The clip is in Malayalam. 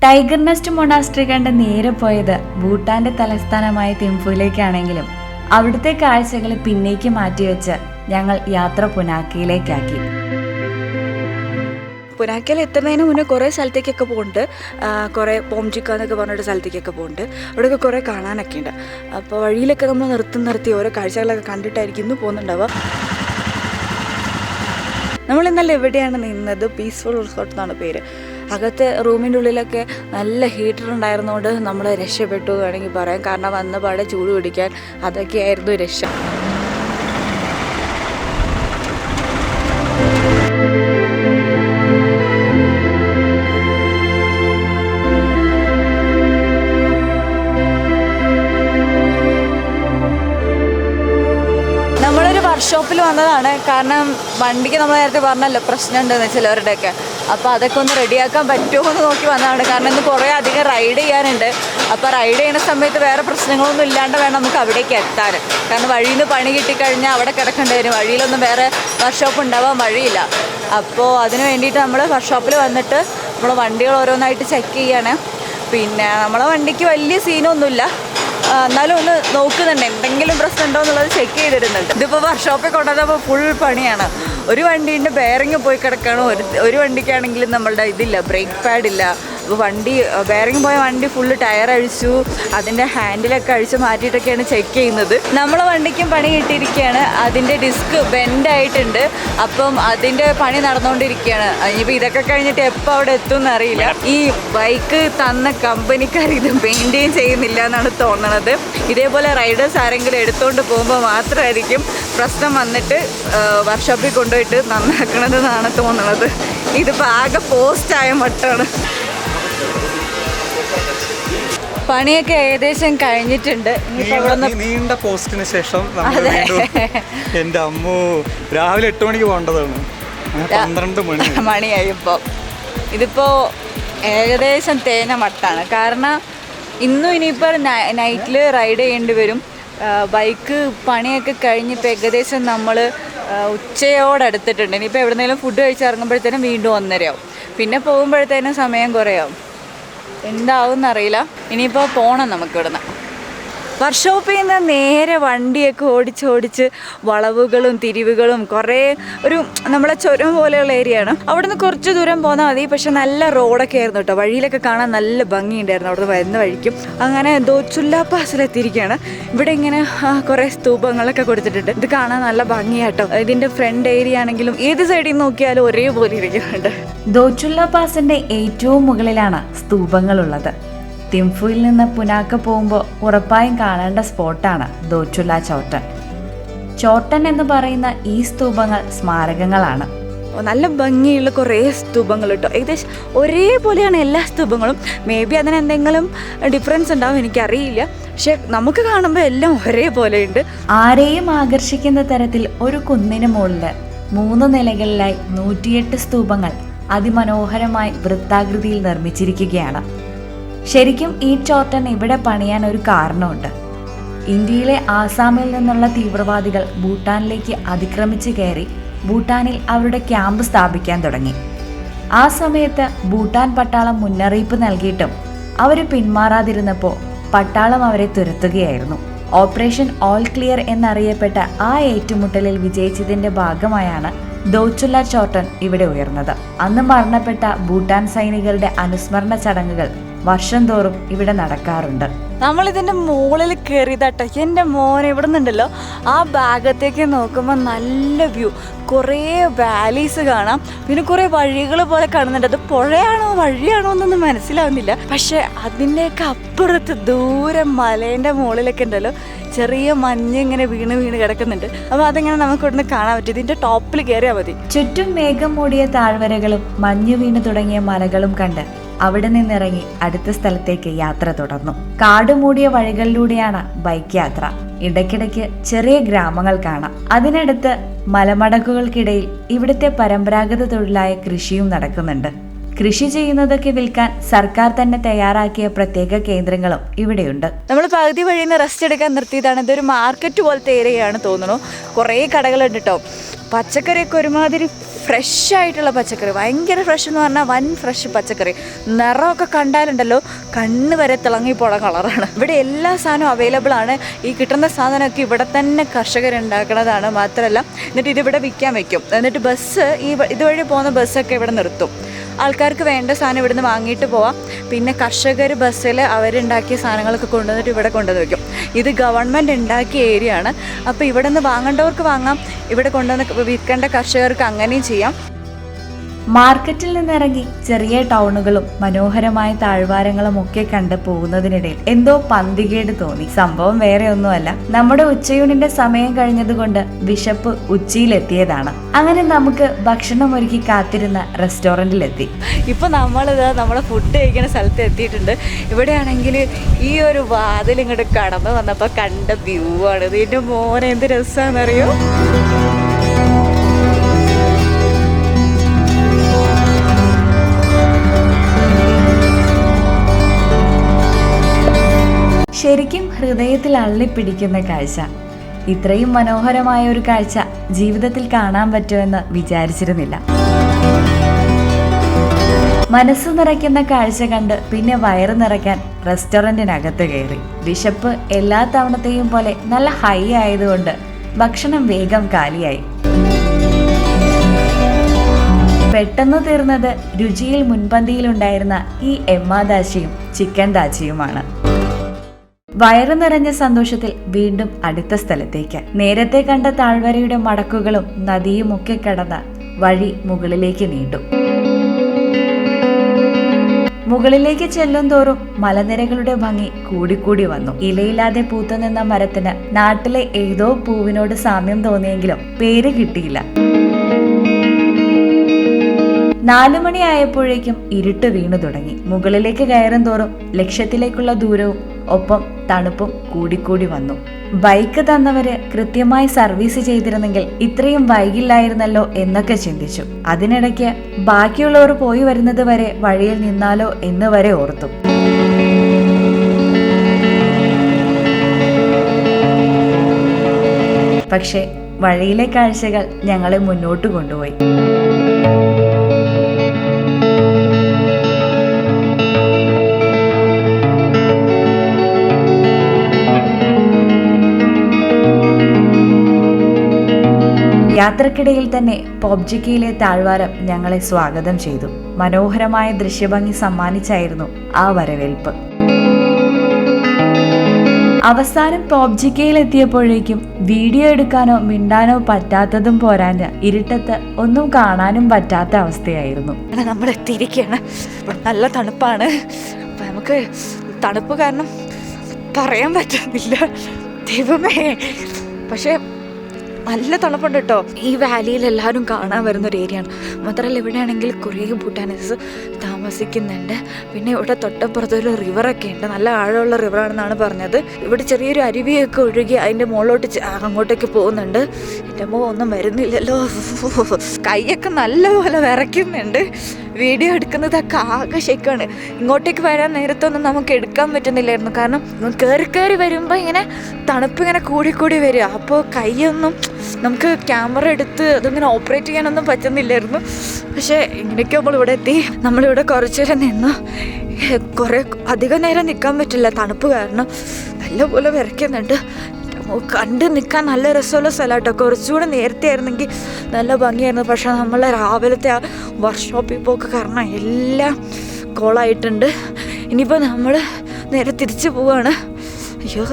ടൈഗർ നെസ്റ്റ് മൊണാസ്ട്രി കണ്ട് നേരെ പോയത് ഭൂട്ടാന്റെ തലസ്ഥാനമായ തിംഫുയിലേക്കാണെങ്കിലും അവിടുത്തെ കാഴ്ചകൾ പിന്നേക്ക് മാറ്റിവെച്ച് ഞങ്ങൾ യാത്ര പുനാക്കയിലേക്കാക്കി. പുനാക്കയിൽ എത്തുന്നതിന് മുന്നേ കുറേ സ്ഥലത്തേക്കൊക്കെ പോകുന്നുണ്ട്. കുറേ പോംജിക്ക എന്നൊക്കെ പറഞ്ഞൊരു സ്ഥലത്തേക്കൊക്കെ പോകുന്നുണ്ട്. അവിടെയൊക്കെ കുറേ കാണാനൊക്കെ ഉണ്ട്. അപ്പോൾ വഴിയിലൊക്കെ നമ്മൾ നിർത്തി ഓരോ കാഴ്ചകളൊക്കെ കണ്ടിട്ടായിരിക്കും ഇന്ന് പോകുന്നുണ്ടാവുക. നമ്മൾ ഇന്നലെ എവിടെയാണ് നിന്നത്? പീസ്ഫുൾ റിസോർട്ട് എന്നാണ് പേര്. അകത്തെ റൂമിൻ്റെ ഉള്ളിലൊക്കെ നല്ല ഹീറ്റർ ഉണ്ടായിരുന്നതുകൊണ്ട് നമ്മൾ രക്ഷപ്പെട്ടു വേണമെങ്കിൽ പറയാം. കാരണം വന്ന പാടെ ചൂട് പിടിക്കാൻ അതൊക്കെയായിരുന്നു രക്ഷ. വർക്ക്ഷോപ്പിൽ വന്നതാണ്. കാരണം വണ്ടിക്ക് നമ്മൾ നേരത്തെ പറഞ്ഞല്ലോ പ്രശ്നം ഉണ്ടെന്ന് ചിലവരുടെയൊക്കെ. അപ്പോൾ അതൊക്കെ ഒന്ന് റെഡിയാക്കാൻ പറ്റുമോ എന്ന് നോക്കി വന്നതാണ്. കാരണം ഇന്ന് കുറേ അധികം റൈഡ് ചെയ്യാനുണ്ട്. അപ്പോൾ റൈഡ് ചെയ്യുന്ന സമയത്ത് വേറെ പ്രശ്നങ്ങളൊന്നും ഇല്ലാണ്ട് വേണം നമുക്ക് അവിടേക്ക് എത്താൻ. കാരണം വഴിയിൽ നിന്ന് പണി കിട്ടിക്കഴിഞ്ഞാൽ അവിടെ കിടക്കേണ്ടി വരും. വഴിയിലൊന്നും വേറെ വർക്ക്ഷോപ്പ് ഉണ്ടാവാൻ വഴിയില്ല. അപ്പോൾ അതിന് വേണ്ടിയിട്ട് നമ്മൾ വർക്ക്ഷോപ്പിൽ വന്നിട്ട് നമ്മൾ വണ്ടികൾ ഓരോന്നായിട്ട് ചെക്ക് ചെയ്യാണ്. പിന്നെ നമ്മളെ വണ്ടിക്ക് വലിയ സീനൊന്നുമില്ല, എന്നാലും ഒന്ന് നോക്കുന്നുണ്ട് എന്തെങ്കിലും പ്രശ്നം ഉണ്ടോ എന്നുള്ളത് ചെക്ക് ചെയ്തിടുന്നുണ്ട്. ഇതിപ്പോൾ വർക്ക്ഷോപ്പിൽ കൊണ്ടുവന്നപ്പോൾ ഫുൾ പണിയാണ്. ഒരു വണ്ടീൻ്റെ ബെയറിങ് പോയി കിടക്കുകയാണ്. ഒരു വണ്ടിക്കാണെങ്കിലും നമ്മളുടെ ഇതില്ല, ബ്രേക്ക് പാഡ് ഇല്ല. അപ്പോൾ വണ്ടി ബെയറിങ് പോയ വണ്ടി ഫുള്ള് ടയർ അഴിച്ചു, അതിൻ്റെ ഹാൻഡിലൊക്കെ അഴിച്ച് മാറ്റിയിട്ടൊക്കെയാണ് ചെക്ക് ചെയ്യുന്നത്. നമ്മളെ വണ്ടിക്കും പണി കിട്ടിയിരിക്കുകയാണ്. അതിൻ്റെ ഡിസ്ക് ബെൻഡായിട്ടുണ്ട്. അപ്പം അതിൻ്റെ പണി നടന്നുകൊണ്ടിരിക്കുകയാണ്. ഇനിയിപ്പോൾ ഇതൊക്കെ കഴിഞ്ഞിട്ട് എപ്പോൾ അവിടെ എത്തും എന്നറിയില്ല. ഈ ബൈക്ക് തന്ന കമ്പനിക്കാർ ഇത് മെയിൻറ്റെയിൻ ചെയ്യുന്നില്ല എന്നാണ് തോന്നണത്. ഇതേപോലെ റൈഡേഴ്സ് ആരെങ്കിലും എടുത്തുകൊണ്ട് പോകുമ്പോൾ മാത്രമായിരിക്കും പ്രശ്നം വന്നിട്ട് വർക്ക്ഷോപ്പിൽ കൊണ്ടുപോയിട്ട് നന്നാക്കണതെന്നാണ് തോന്നുന്നത്. ഇതിപ്പോൾ ആകെ പോസ്റ്റായ മട്ടാണ്. പണിയൊക്കെ ഏകദേശം കഴിഞ്ഞിട്ടുണ്ട്. നീണ്ട പോസ്റ്റിന് ശേഷം എൻ്റെ അമ്മോ രാവിലെ 8 മണിക്ക് പോകേണ്ടതാണ്. 12 മണിയായി. ഇതിപ്പോൾ ഏകദേശം തേന മട്ടാണ്. കാരണം ഇനിയിപ്പോൾ നൈറ്റിൽ റൈഡ് ചെയ്യേണ്ടി വരും. ബൈക്ക് പണിയൊക്കെ കഴിഞ്ഞിപ്പോൾ ഏകദേശം നമ്മൾ ഉച്ചയോടടുത്തിട്ടുണ്ട്. ഇനിയിപ്പോൾ എവിടെന്നെങ്കിലും ഫുഡ് കഴിച്ചിറങ്ങുമ്പോഴത്തേനും വീണ്ടും 1:30 പിന്നെ പോകുമ്പോഴത്തേനും സമയം കുറയാവും. എന്താവും എന്നറിയില്ല. ഇനിയിപ്പോൾ പോകണം നമുക്ക് ഇവിടുന്ന്. വർക്ക്ഷോപ്പിൽ നിന്ന് നേരെ വണ്ടിയൊക്കെ ഓടിച്ച് വളവുകളും തിരിവുകളും കുറേ ഒരു നമ്മളെ ചുരം പോലെയുള്ള ഏരിയയാണ്. അവിടുന്ന് കുറച്ച് ദൂരം പോന്നാൽ മതി. പക്ഷെ നല്ല റോഡൊക്കെ ആയിരുന്നു കേട്ടോ. വഴിയിലൊക്കെ കാണാൻ നല്ല ഭംഗിയുണ്ടായിരുന്നു അവിടുന്ന് വരുന്ന വഴിക്കും. അങ്ങനെ ദോച്ചുല്ല പാസിലെത്തിയിരിക്കുകയാണ്. ഇവിടെ ഇങ്ങനെ കുറേ സ്തൂപങ്ങളൊക്കെ കൊടുത്തിട്ടുണ്ട്. ഇത് കാണാൻ നല്ല ഭംഗിയാട്ടോ. ഇതിൻ്റെ ഫ്രണ്ട് ഏരിയ ആണെങ്കിലും ഏത് സൈഡിൽ നോക്കിയാലും ഒരേപോലെ ഇരിക്കുന്നുണ്ട്. ദോച്ചുല്ല പാസിന്റെ ഏറ്റവും മുകളിലാണ് സ്തൂപങ്ങളുള്ളത്. തിംഫുയിൽ നിന്ന് പുനാക്ക പോകുമ്പോൾ ഉറപ്പായും കാണേണ്ട സ്പോട്ടാണ് ദോച്ചുല്ല ചോട്ടൻ. ചോട്ടൻ എന്ന് പറയുന്ന ഈ സ്തൂപങ്ങൾ സ്മാരകങ്ങളാണ്. നല്ല ഭംഗിയുള്ള കുറേ സ്തൂപങ്ങൾ കേട്ടോ. ഏകദേശം ഒരേപോലെയാണ് എല്ലാ സ്തൂപങ്ങളും. മേ ബി അതിന് എന്തെങ്കിലും ഡിഫറൻസ് ഉണ്ടാവും, എനിക്കറിയില്ല. പക്ഷെ നമുക്ക് കാണുമ്പോൾ എല്ലാം ഒരേപോലെയുണ്ട്. ആരെയും ആകർഷിക്കുന്ന തരത്തിൽ ഒരു കുന്നിന് മുകളിൽ 3 നിലകളിലായി 108 സ്തൂപങ്ങൾ അതിമനോഹരമായി വൃത്താകൃതിയിൽ നിർമ്മിച്ചിരിക്കുകയാണ്. ശരിക്കും ഈ ചോട്ടൻ ഇവിടെ പണിയാൻ ഒരു കാരണമുണ്ട്. ഇന്ത്യയിലെ ആസാമിൽ നിന്നുള്ള തീവ്രവാദികൾ ഭൂട്ടാനിലേക്ക് അതിക്രമിച്ച് കയറി ഭൂട്ടാനിൽ അവരുടെ ക്യാമ്പ് സ്ഥാപിക്കാൻ തുടങ്ങി. ആ സമയത്ത് ഭൂട്ടാൻ പട്ടാളം മുന്നറിയിപ്പ് നൽകിയിട്ടും അവർ പിന്മാറാതിരുന്നപ്പോൾ പട്ടാളം അവരെ തുരത്തുകയായിരുന്നു. ഓപ്പറേഷൻ ഓൾ ക്ലിയർ എന്നറിയപ്പെട്ട ആ ഏറ്റുമുട്ടലിൽ വിജയിച്ചതിന്റെ ഭാഗമായാണ് ദോച്ചുല്ല ചോട്ടൻ ഇവിടെ ഉയർന്നത്. അന്ന് മരണപ്പെട്ട ഭൂട്ടാൻ സൈനികരുടെ അനുസ്മരണ ചടങ്ങുകൾ വർഷം തോറും ഇവിടെ നടക്കാറുണ്ട്. നമ്മളിതിൻ്റെ മുകളിൽ കയറിയതാട്ടോ. എൻ്റെ മോനെ ഇവിടെ നിന്നുണ്ടല്ലോ, ആ ഭാഗത്തേക്ക് നോക്കുമ്പോൾ നല്ല വ്യൂ, കുറേ വാലീസ് കാണാം. പിന്നെ കുറേ വഴികൾ പോലെ കാണുന്നുണ്ട്. അത് പുഴയാണോ വഴിയാണോ എന്നൊന്നും മനസ്സിലാവുന്നില്ല. പക്ഷെ അതിൻ്റെയൊക്കെ അപ്പുറത്ത് ദൂരം മലേൻ്റെ മുകളിലൊക്കെ ഉണ്ടല്ലോ ചെറിയ മഞ്ഞ് ഇങ്ങനെ വീണ് കിടക്കുന്നുണ്ട്. അപ്പോൾ അതിങ്ങനെ നമുക്ക് ഇവിടുന്ന് കാണാൻ പറ്റും. ഇതിൻ്റെ ടോപ്പിൽ കയറിയാൽ മതി. ചുറ്റും മേഘം മൂടിയ താഴ്വരകളും മഞ്ഞ് വീണ് തുടങ്ങിയ മലകളും കണ്ട് അവിടെ നിന്നിറങ്ങി അടുത്ത സ്ഥലത്തേക്ക് യാത്ര തുടർന്നു. കാടുമൂടിയ വഴികളിലൂടെയാണ് ബൈക്ക് യാത്ര. ഇടയ്ക്കിടയ്ക്ക് ചെറിയ ഗ്രാമങ്ങൾ കാണാം. അതിനടുത്ത് മലമടക്കുകൾക്കിടയിൽ ഇവിടുത്തെ പരമ്പരാഗത തൊഴിലായ കൃഷിയും നടക്കുന്നുണ്ട്. കൃഷി ചെയ്യുന്നതൊക്കെ വിൽക്കാൻ സർക്കാർ തന്നെ തയ്യാറാക്കിയ പ്രത്യേക കേന്ദ്രങ്ങളും ഇവിടെയുണ്ട്. നമ്മൾ പകുതി വഴിയിൽ നിന്ന് റെസ്റ്റ് എടുക്കാൻ നിർത്തിയതാണ്. ഇതൊരു മാർക്കറ്റ് പോലത്തെ ഏരിയയാണ് തോന്നുന്നു. കുറേ കടകളുണ്ട് കേട്ടോ. പച്ചക്കറിയൊക്കെ ഒരുമാതിരി ഫ്രഷ് ആയിട്ടുള്ള പച്ചക്കറി, ഭയങ്കര ഫ്രഷ് എന്ന് പറഞ്ഞാൽ വൻ ഫ്രഷ് പച്ചക്കറി. നിറമൊക്കെ കണ്ടാലുണ്ടല്ലോ കണ്ണ് വരെ തിളങ്ങിപ്പോണ കളറാണ്. ഇവിടെ എല്ലാ സാധനവും അവൈലബിൾ ആണ്. ഈ കിട്ടുന്ന സാധനമൊക്കെ ഇവിടെ തന്നെ കർഷകരുണ്ടാക്കുന്നതാണ്. മാത്രമല്ല എന്നിട്ട് ഇതിവിടെ വിൽക്കാൻ വയ്ക്കും. എന്നിട്ട് ബസ് ഇതുവഴി പോകുന്ന ബസ്സൊക്കെ ഇവിടെ നിർത്തും. ആൾക്കാർക്ക് വേണ്ട സാധനം ഇവിടുന്ന് വാങ്ങിയിട്ട് പോവാം. പിന്നെ കർഷകർ ബസ്സിൽ അവരുണ്ടാക്കിയ സാധനങ്ങളൊക്കെ കൊണ്ടുവന്നിട്ട് ഇവിടെ കൊണ്ടുവന്ന് വയ്ക്കും. ഇത് ഗവൺമെൻറ് ഉണ്ടാക്കിയ ഏരിയ ആണ്. അപ്പോൾ ഇവിടെ നിന്ന് വാങ്ങേണ്ടവർക്ക് വാങ്ങാം, ഇവിടെ കൊണ്ടുവന്ന് വിൽക്കേണ്ട കർഷകർക്ക് അങ്ങനെയും ചെയ്യാം. മാർക്കറ്റിൽ നിന്നിറങ്ങി ചെറിയ ടൗണുകളും മനോഹരമായ താഴ്വാരങ്ങളും ഒക്കെ കണ്ട് പോകുന്നതിനിടയിൽ എന്തോ പന്തികേട് തോന്നി. സംഭവം വേറെ ഒന്നുമല്ല, നമ്മുടെ ഉച്ചയൂണിന്റെ സമയം കഴിഞ്ഞതുകൊണ്ട് വിശപ്പ് ഉച്ചയിലെത്തിയതാണ്. അങ്ങനെ നമുക്ക് ഭക്ഷണം ഒരുക്കി കാത്തിരുന്ന റെസ്റ്റോറൻറ്റിലെത്തി. ഇപ്പോൾ നമ്മളിത് നമ്മുടെ ഫുഡ് കഴിക്കുന്ന സ്ഥലത്ത് എത്തിയിട്ടുണ്ട്. ഇവിടെയാണെങ്കിൽ ഈ ഒരു വാതിൽ ഇങ്ങോട്ട് കടന്നു വന്നപ്പോൾ കണ്ട വ്യൂ ആണ്. ഇതിൻ്റെ മോനെ എന്ത് രസമാണെന്നറിയോ. ശരിക്കും ഹൃദയത്തിൽ അള്ളിപ്പിടിക്കുന്ന കാഴ്ച. ഇത്രയും മനോഹരമായ ഒരു കാഴ്ച ജീവിതത്തിൽ കാണാൻ പറ്റുമെന്ന് വിചാരിച്ചിരുന്നില്ല. മനസ്സ് നിറയ്ക്കുന്ന കാഴ്ച കണ്ട് പിന്നെ വയറ് നിറയ്ക്കാൻ റെസ്റ്റോറൻറ്റിനകത്ത് കയറി. വിശപ്പ് എല്ലാ തവണത്തെയും പോലെ നല്ല ഹൈ ആയതുകൊണ്ട് ഭക്ഷണം വേഗം കാലിയായി. പെട്ടെന്ന് തീർന്നത് രുചിയിൽ മുൻപന്തിയിലുണ്ടായിരുന്ന ഈ എമ്മാദാശിയും ചിക്കൻ ദാച്ചിയുമാണ്. വയറ് നിറഞ്ഞ സന്തോഷത്തിൽ വീണ്ടും അടുത്ത സ്ഥലത്തേക്ക്. നേരത്തെ കണ്ട താഴ്വരയുടെ മടക്കുകളും നദിയും ഒക്കെ കടന്ന വഴി മുകളിലേക്ക് നീണ്ടു. മുകളിലേക്ക് ചെല്ലും തോറും മലനിരകളുടെ ഭംഗി കൂടിക്കൂടി വന്നു. ഇലയില്ലാതെ പൂത്തുനിന്ന മരത്തിന് നാട്ടിലെ ഏതോ പൂവിനോട് സാമ്യം തോന്നിയെങ്കിലും പേര് കിട്ടിയില്ല. 4 മണിയായപ്പോഴേക്കും ഇരുട്ട് വീണു തുടങ്ങി. മുകളിലേക്ക് കയറും തോറും ലക്ഷ്യത്തിലേക്കുള്ള ദൂരവും ഒപ്പം തണുപ്പും കൂടിക്കൂടി വന്നു. ബൈക്ക് തന്നവര് കൃത്യമായി സർവീസ് ചെയ്തിരുന്നെങ്കിൽ ഇത്രയും വൈകില്ലായിരുന്നല്ലോ എന്നൊക്കെ ചിന്തിച്ചു. അതിനിടയ്ക്ക് ബാക്കിയുള്ളവർ പോയി വരുന്നത് വരെ വഴിയിൽ നിന്നാലോ എന്ന് വരെ ഓർത്തു. പക്ഷേ വഴിയിലെ കാഴ്ചകൾ ഞങ്ങളെ മുന്നോട്ട് കൊണ്ടുപോയി. യാത്രക്കിടയിൽ തന്നെ പോബ്ജിക്കയിലെ താഴ്വാരം ഞങ്ങളെ സ്വാഗതം ചെയ്തു. മനോഹരമായ ദൃശ്യഭംഗി സമ്മാനിച്ചായിരുന്നു ആ വരവേൽപ്പ്. അവസാനം പോബ്ജിക്കയിൽ എത്തിയപ്പോഴേക്കും വീഡിയോ എടുക്കാനോ മിണ്ടാനോ പറ്റാത്തതും പോരാഞ്ഞ് ഇരുട്ടത്ത് ഒന്നും കാണാനും പറ്റാത്ത അവസ്ഥയായിരുന്നു. നമ്മൾ എത്തിയിരിക്കുകയാണ്. നല്ല തണുപ്പാണ്. നമുക്ക് തണുപ്പ് കാരണം പറയാൻ പറ്റുന്നില്ല, ദൈവമേ. പക്ഷേ നല്ല തണുപ്പുണ്ട് കേട്ടോ. ഈ വാലിയിൽ എല്ലാവരും കാണാൻ വരുന്നൊരു ഏരിയയാണ്. മാത്രമല്ല ഇവിടെയാണെങ്കിൽ കുറേ ഭൂട്ടാനീസ് താമസിക്കുന്നുണ്ട്. പിന്നെ ഇവിടെ തൊട്ടപ്പുറത്തൊരു റിവറൊക്കെ ഉണ്ട്. നല്ല ആഴമുള്ള റിവറാണെന്നാണ് പറഞ്ഞത്. ഇവിടെ ചെറിയൊരു അരുവിയൊക്കെ ഒഴുകി അതിൻ്റെ മുകളിലോട്ട് അങ്ങോട്ടേക്ക് പോകുന്നുണ്ട്. എൻ്റെ മുഖം ഒന്നും വരുന്നില്ലല്ലോ. കൈയൊക്കെ നല്ലപോലെ വിറയ്ക്കുന്നുണ്ട്. വീഡിയോ എടുക്കുന്നതൊക്കെ ആകെ ശരിക്കാണ്. ഇങ്ങോട്ടേക്ക് വരാൻ നേരത്തൊന്നും നമുക്ക് എടുക്കാൻ പറ്റുന്നില്ലായിരുന്നു. കാരണം കയറി വരുമ്പോൾ ഇങ്ങനെ തണുപ്പ് ഇങ്ങനെ കൂടി വരിക. അപ്പോൾ കൈയൊന്നും നമുക്ക് ക്യാമറ എടുത്ത് അതിങ്ങനെ ഓപ്പറേറ്റ് ചെയ്യാനൊന്നും പറ്റുന്നില്ലായിരുന്നു. പക്ഷേ ഇങ്ങനെയൊക്കെ നമ്മളിവിടെ എത്തി. നമ്മളിവിടെ കുറച്ച് നേരം നിന്നു. കുറേ അധികം നേരം നിൽക്കാൻ പറ്റില്ല, തണുപ്പ് കാരണം നല്ലപോലെ വിറയ്ക്കുന്നുണ്ട്. കണ്ട് നിൽക്കാൻ നല്ല രസമുള്ള സ്ഥലം കേട്ടോ. കുറച്ചുകൂടെ നേരത്തെ ആയിരുന്നെങ്കിൽ നല്ല ഭംഗിയായിരുന്നു. പക്ഷേ നമ്മൾ രാവിലത്തെ ആ വർക്ക്ഷോപ്പിൽ പോക്ക് കാരണം എല്ലാം കോളായിട്ടുണ്ട്. ഇനിയിപ്പോൾ നമ്മൾ നേരെ തിരിച്ചു പോവാണ്. അയ്യോ.